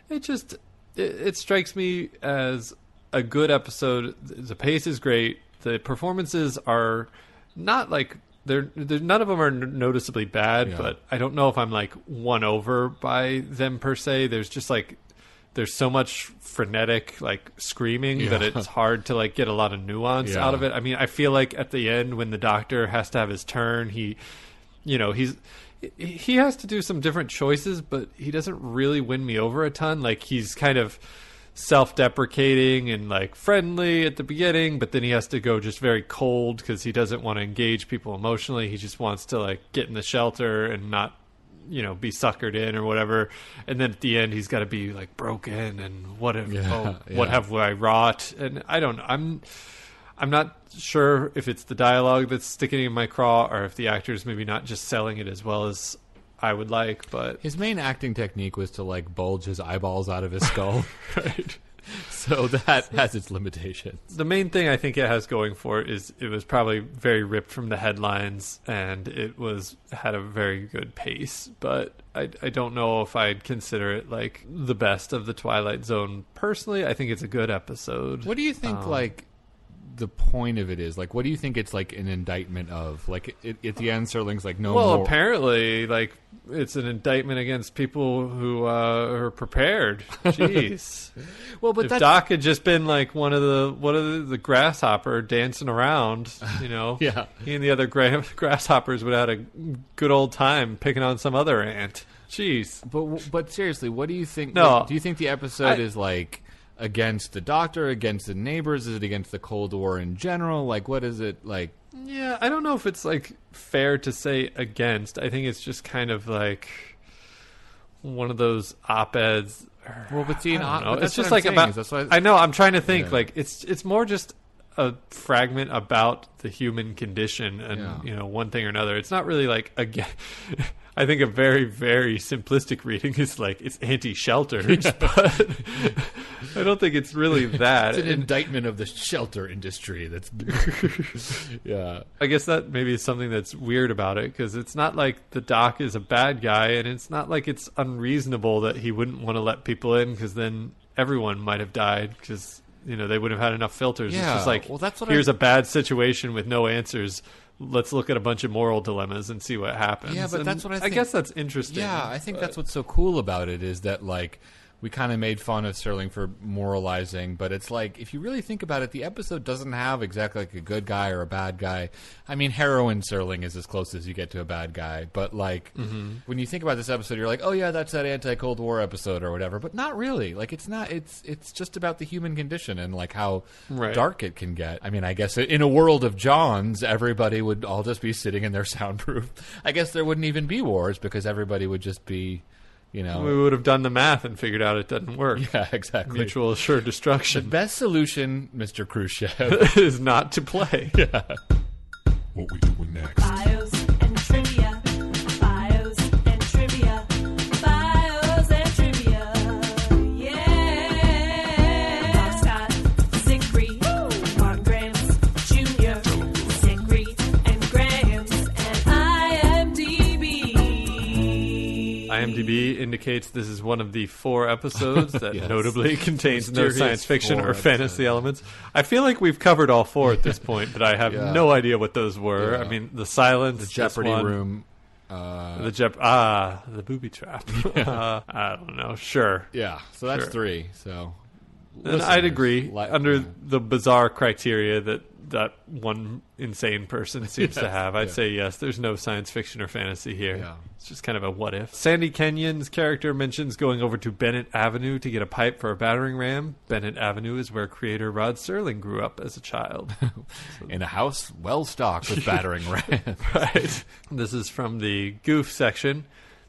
it just it strikes me as a good episode. The pace is great. The performances are not like they're none of them are noticeably bad, but I don't know if I'm like won over by them per se. There's just like there's so much frenetic like screaming that it's hard to like get a lot of nuance out of it. I mean, I feel like at the end when the doctor has to have his turn, he has to do some different choices, but he doesn't really win me over a ton. Like he's kind of self-deprecating and like friendly at the beginning, but then he has to go just very cold because he doesn't want to engage people emotionally. He just wants to like get in the shelter and not be suckered in or whatever. And then at the end he's got to be like broken and what have I wrought? And I don't know. I'm not sure if it's the dialogue that's sticking in my craw or if the actor's maybe not just selling it as well as I would like. But his main acting technique was to like bulge his eyeballs out of his skull. Right. So that has its limitations. The main thing I think it has going for it is it was probably very ripped from the headlines, and it had a very good pace. But I don't know if I'd consider it like the best of the Twilight Zone. Personally, I think it's a good episode. What do you think like the point of it is? Like, what do you think it's like an indictment of? Like at the end, Serling's like, no. Well, more. Apparently, like it's an indictment against people who are prepared. Jeez. Well, but if Doc had just been like one of the grasshopper dancing around, he and the other grasshoppers would have had a good old time picking on some other ant. Jeez. But seriously, what do you think? No, do you think the episode is like against the doctor, against the neighbors? Is it against the Cold War in general? Like, what is it like? Yeah, I don't know if it's like fair to say against. I think it's just kind of like one of those op-eds. Well, but see, it's just like about. I know. I'm trying to think. Like it's more just a fragment about the human condition and one thing or another. It's not really like again. I think a very, very simplistic reading is like it's anti-shelters, but I don't think it's really that. It's an indictment of the shelter industry. That's I guess that maybe is something that's weird about it, because it's not like the doc is a bad guy, and it's not like it's unreasonable that he wouldn't want to let people in, because then everyone might have died because they wouldn't have had enough filters. It's just like, well, that's what here's a bad situation with no answers. let's look at a bunch of moral dilemmas and see what happens. Yeah, but that's what I think. I guess that's interesting. Yeah, I think that's what's so cool about it is that, like, we kind of made fun of Serling for moralizing, but it's like, if you really think about it, the episode doesn't have exactly like a good guy or a bad guy. I mean, heroin Serling is as close as you get to a bad guy, but like, when you think about this episode, you're like, oh yeah, that's that anti-Cold War episode or whatever, but not really. Like, it's not, it's just about the human condition and like how dark it can get. I mean, I guess in a world of Johns, everybody would all just be sitting in their soundproof. I guess there wouldn't even be wars because everybody would just be, you know, we would have done the math and figured out it doesn't work. Yeah, exactly. Mutual assured destruction. The best solution, Mr. Khrushchev, is not to play. Yeah. What we doing next? Bios and trivia. Bios and trivia. Bios and trivia. Yeah. Mark Scott, Zickery, Mark Grams Jr., Zickery and Grams, and IMDB. IMDB indicates this is one of the 4 episodes that notably contains no science fiction or fantasy elements. I feel like we've covered all 4 at this point, but I have no idea what those were. I mean, the silence, the Jeopardy room, the booby trap. I don't know. Sure. Yeah. So that's 3. So, and I'd agree under the bizarre criteria that one insane person seems to have. I'd say yes. There's no science fiction or fantasy here. Yeah. It's just kind of a what if. Sandy Kenyon's character mentions going over to Bennett Avenue to get a pipe for a battering ram. Bennett Avenue is where creator Rod Serling grew up as a child. In a house well stocked with battering rams. Right. This is from the goof section.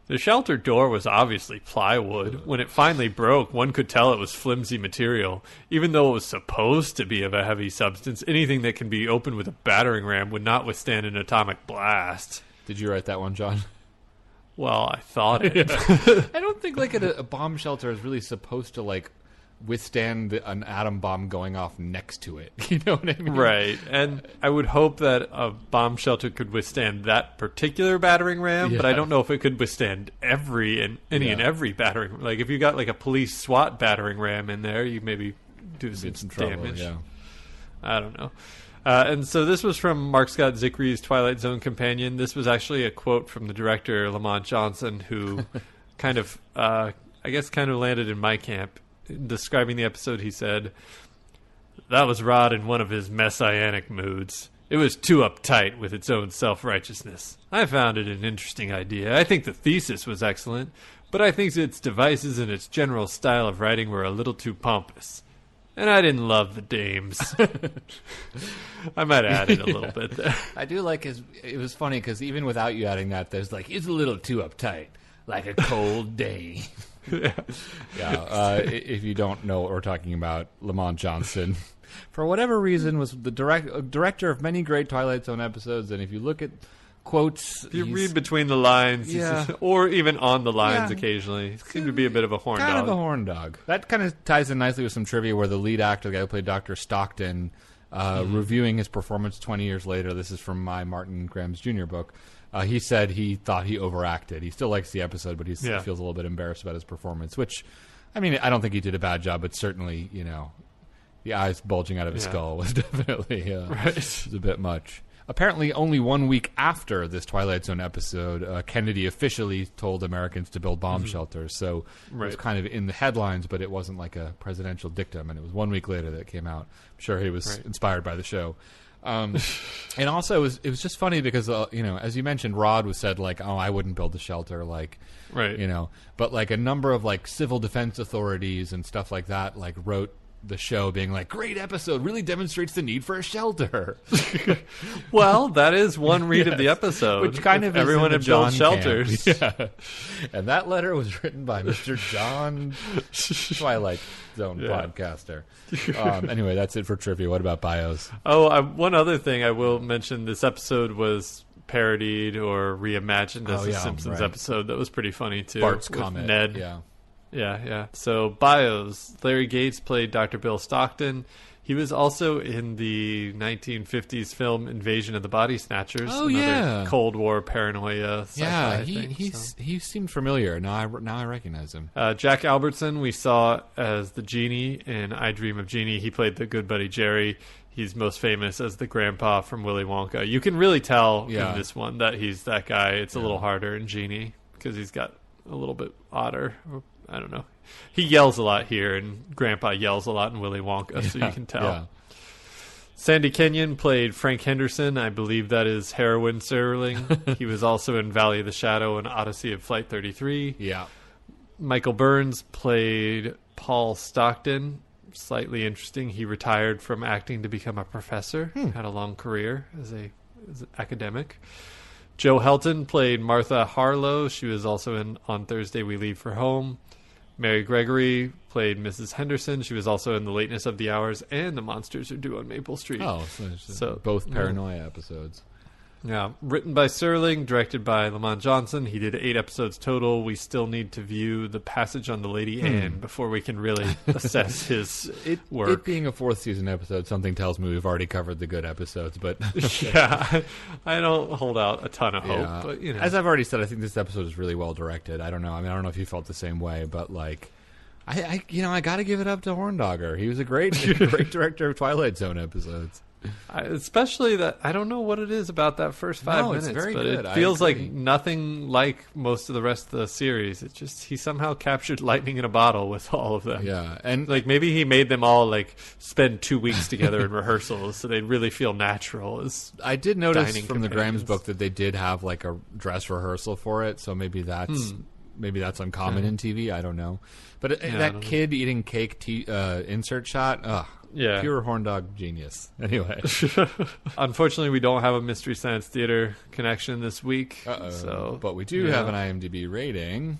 The shelter door was obviously plywood. When it finally broke, one could tell it was flimsy material. Even though it was supposed to be of a heavy substance, anything that can be opened with a battering ram would not withstand an atomic blast. Did you write that one, John? Well, I thought it. I don't think like a bomb shelter is really supposed to like withstand an atom bomb going off next to it. You know what I mean? Right. And I would hope that a bomb shelter could withstand that particular battering ram, but I don't know if it could withstand any and every battering. Like if you got like a police SWAT battering ram in there, you maybe do some damage. Trouble, I don't know. And so this was from Mark Scott Zickery's Twilight Zone companion. This was actually a quote from the director, Lamont Johnson, who kind of landed in my camp. Describing the episode, he said, "That was Rod in one of his messianic moods. It was too uptight with its own self-righteousness. I found it an interesting idea. I think the thesis was excellent, but I think its devices and its general style of writing were a little too pompous. And I didn't love the dames." I might add it a little bit there. I do like it was funny because even without you adding that, there's like, it's a little too uptight, like a cold day. If you don't know what we're talking about, Lamont Johnson, for whatever reason, was the director of many great Twilight Zone episodes, and if you look at quotes, if you read between the lines, or even on the lines occasionally, he seemed to be a bit of a horn dog. Kind of a horn dog. That kind of ties in nicely with some trivia where the lead actor, the guy who played Dr. Stockton, reviewing his performance 20 years later, this is from my Martin Grams Jr. book, he said he thought he overacted. He still likes the episode, but he feels a little bit embarrassed about his performance, which, I mean, I don't think he did a bad job, but certainly, you know, the eyes bulging out of his skull was definitely was a bit much. Apparently, only 1 week after this Twilight Zone episode, Kennedy officially told Americans to build bomb shelters. So it was kind of in the headlines, but it wasn't like a presidential dictum. And it was 1 week later that it came out. I'm sure he was inspired by the show. And also, it was just funny because, you know, as you mentioned, Rod was said, like, oh, I wouldn't build a shelter, like, you know. But, like, a number of, like, civil defense authorities and stuff like that, like, wrote the show being like, great episode, really demonstrates the need for a shelter. Well, that is one read of the episode. Which kind of everyone had built shelters. And that letter was written by Mr. John, Twilight Zone podcaster. Anyway, that's it for trivia. What about bios? Oh, one other thing I will mention. This episode was parodied or reimagined as a Simpsons episode that was pretty funny, too. Bart's Comet. Ned. Yeah. So, bios. Larry Gates played Dr. Bill Stockton. He was also in the 1950s film Invasion of the Body Snatchers. Oh, yeah. Cold War paranoia sci-fi thing. He seemed familiar. Now I recognize him. Jack Albertson we saw as the genie in I Dream of Jeannie. He played the good buddy Jerry. he's most famous as the grandpa from Willy Wonka. You can really tell Yeah. in this one that he's that guy. It's a little harder in Genie because he's got a little bit odder. I don't know. He yells a lot here, and Grandpa yells a lot in Willy Wonka, so you can tell. Yeah. Sandy Kenyon played Frank Henderson. I believe that is Heroin Serling. He was also in Valley of the Shadow and Odyssey of Flight 33. Yeah. Michael Burns played Paul Stockton. Slightly interesting. He retired from acting to become a professor. Had a long career as an academic. Joe Helton played Martha Harlow. She was also in On Thursday We Leave for Home. Mary Gregory played Mrs. Henderson. She was also in The Lateness of the Hours and The Monsters Are Due on Maple Street. Oh, so both Paranoia episodes. Yeah, written by Serling, directed by Lamont Johnson. He did 8 episodes total. We still need to view The Passage on the Lady Anne before we can really assess his work. It being a 4th season episode, something tells me we've already covered the good episodes, but yeah, I don't hold out a ton of hope. Yeah. But you know, As I've already said, I think this episode is really well directed. I don't know. I mean, I don't know if you felt the same way, but like, I got to give it up to Horndogger. He was a great director of Twilight Zone episodes. Especially that I don't know what it is about that first 5 minutes, it's very but good. it feels I like agree. nothing like most of the rest of the series. It just he somehow captured lightning in a bottle with all of them. Yeah, and like maybe he made them all like spend 2 weeks together in rehearsals so they'd really feel natural. As I did notice dining from the Graham's companions. book that they did have like a dress rehearsal for it, so maybe that's uncommon in TV. I don't know, but I that don't kid eating cake insert shot, Yeah. pure Horndog genius. Anyway, Unfortunately, we don't have a Mystery Science Theater connection this week. so but we do have an IMDb rating,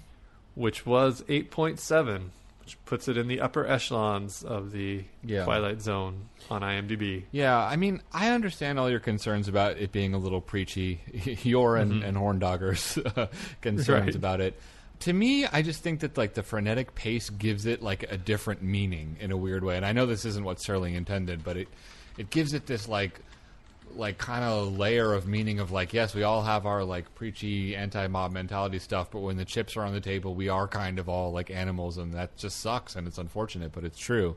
which was 8.7, which puts it in the upper echelons of the Twilight Zone on IMDb. Yeah, I mean, I understand all your concerns about it being a little preachy. Your and Horndogger's concerns about it. To me, I just think that like the frenetic pace gives it like a different meaning in a weird way. And I know this isn't what Serling intended, but it gives it this like kind of layer of meaning of like, yes, we all have our like preachy anti-mob mentality stuff, but when the chips are on the table, we are kind of all like animals, and that just sucks and it's unfortunate, but it's true.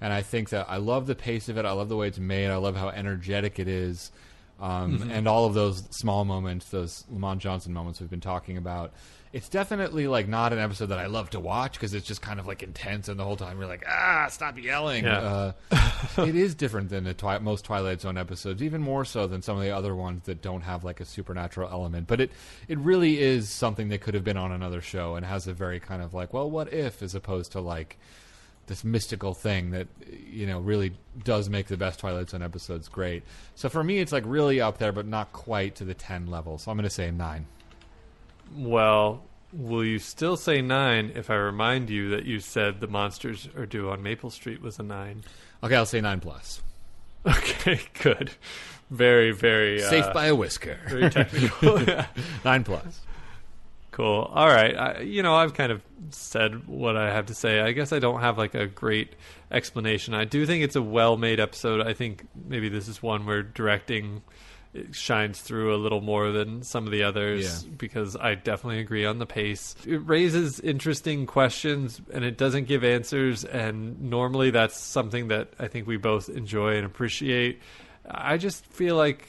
And I think that I love the pace of it. I love the way it's made. I love how energetic it is. And all of those small moments, those Lamont Johnson moments we've been talking about. It's definitely like not an episode that I love to watch because it's just kind of like intense, and the whole time you're like, stop yelling. Yeah. It is different than most Twilight Zone episodes, even more so than some of the other ones that don't have like a supernatural element. But it really is something that could have been on another show and has a very kind of like, well, what if, as opposed to like this mystical thing that, you know, really does make the best Twilight Zone episodes great. So for me, it's like really up there, but not quite to the 10 level. So I'm going to say 9. Well, will you still say 9 if I remind you that you said The Monsters Are Due on Maple Street was a 9? Okay, I'll say 9+. Okay, good. Very, very... safe by a whisker. Very technical. 9+. Cool. All right. I've kind of said what I have to say. I guess I don't have like a great explanation. I do think it's a well-made episode. I think maybe this is one where directing it shines through a little more than some of the others because I definitely agree on the pace. It raises interesting questions and it doesn't give answers, and normally that's something that I think we both enjoy and appreciate. I just feel like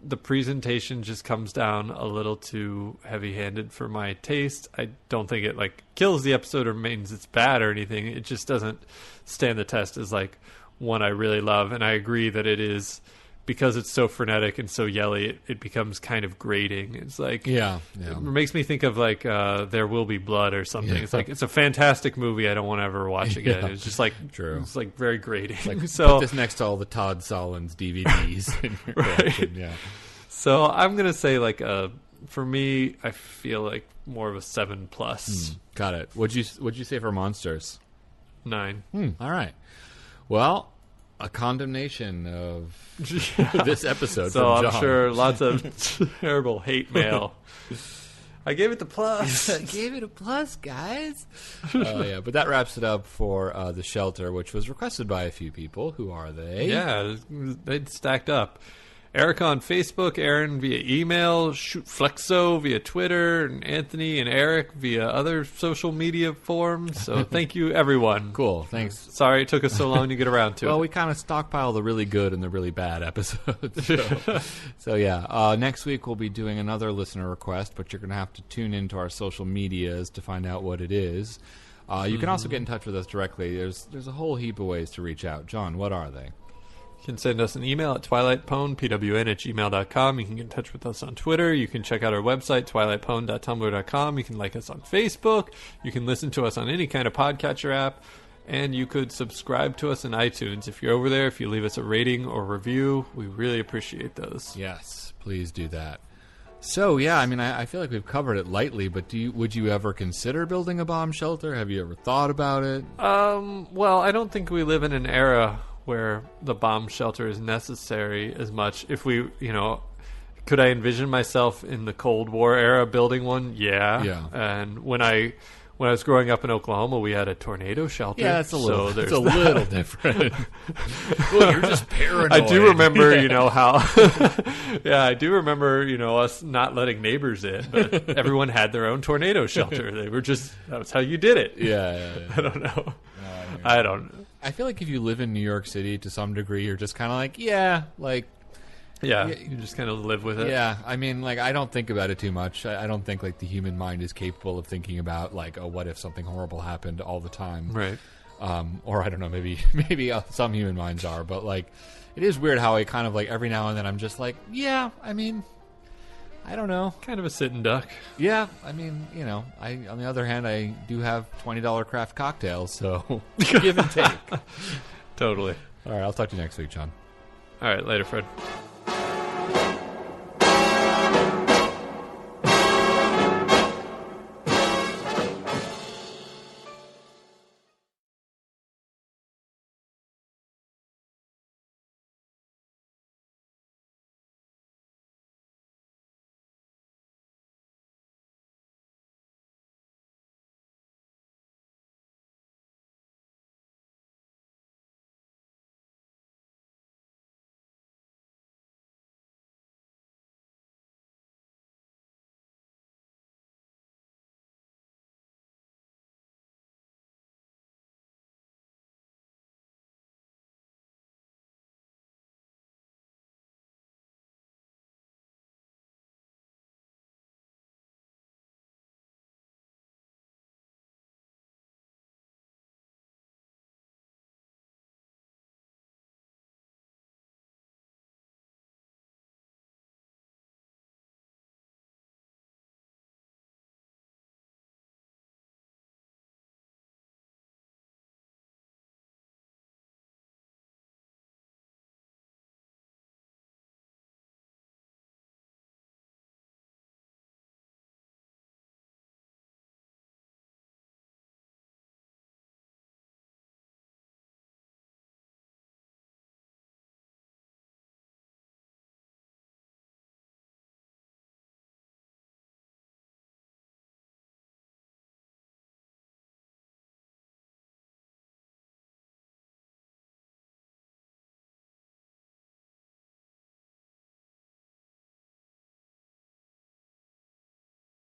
the presentation just comes down a little too heavy-handed for my taste. I don't think it like kills the episode or means it's bad or anything. It just doesn't stand the test as like one I really love, and I agree that it is, because it's so frenetic and so yelly, it becomes kind of grating. It's like, it makes me think of like There Will Be Blood or something. It's like, it's a fantastic movie I don't want to ever watch again. It's just like, it's like very grating. Like, so put this next to all the Todd Solondz DVDs in your collection. Yeah. So I'm going to say like, for me, I feel like more of a 7+. Got it. What'd you say for Monsters? 9. All right. Well, a condemnation of this episode. So from I'm John. sure lots of terrible hate mail. I gave it the plus. I gave it a plus, guys. But that wraps it up for The Shelter, which was requested by a few people. Who are they? Yeah, they'd stacked up. Erica on Facebook, Aaron via email, Shoot Flexo via Twitter, and Anthony and Eric via other social media forums. So thank you, everyone. Cool, thanks. Sorry it took us so long to get around to it. Well, we kind of stockpile the really good and the really bad episodes. So yeah, next week we'll be doing another listener request, but you're going to have to tune into our social medias to find out what it is. You can also get in touch with us directly. There's a whole heap of ways to reach out. John, what are they? You can send us an email at twilightpwn, pwn@gmail.com. You can get in touch with us on Twitter. You can check out our website, twilightpwn.tumblr.com. You can like us on Facebook. You can listen to us on any kind of podcatcher app. And you could subscribe to us in iTunes. If you're over there, if you leave us a rating or review, we really appreciate those. Yes, please do that. So, yeah, I mean, I feel like we've covered it lightly, but would you ever consider building a bomb shelter? Have you ever thought about it? Well, I don't think we live in an era where the bomb shelter is necessary as much. If we, could I envision myself in the Cold War era building one? Yeah. And when I was growing up in Oklahoma, we had a tornado shelter. Yeah, it's a little different. Well, you're just paranoid. I do remember, how... yeah, I do remember, us not letting neighbors in, but everyone had their own tornado shelter. They were just... That was how you did it. Yeah. I don't know. I don't know. I feel like if you live in New York City to some degree, you're just kind of like, you just kind of live with it. Yeah, I mean, I don't think about it too much. I don't think, the human mind is capable of thinking about, what if something horrible happened all the time. Right. Or, I don't know, maybe some human minds are. But, it is weird how I kind of, every now and then I'm just I don't know. Kind of a sitting duck. Yeah, I mean, on the other hand, I do have $20 craft cocktails, so give and take. Totally. All right, I'll talk to you next week, John. All right, later, Fred.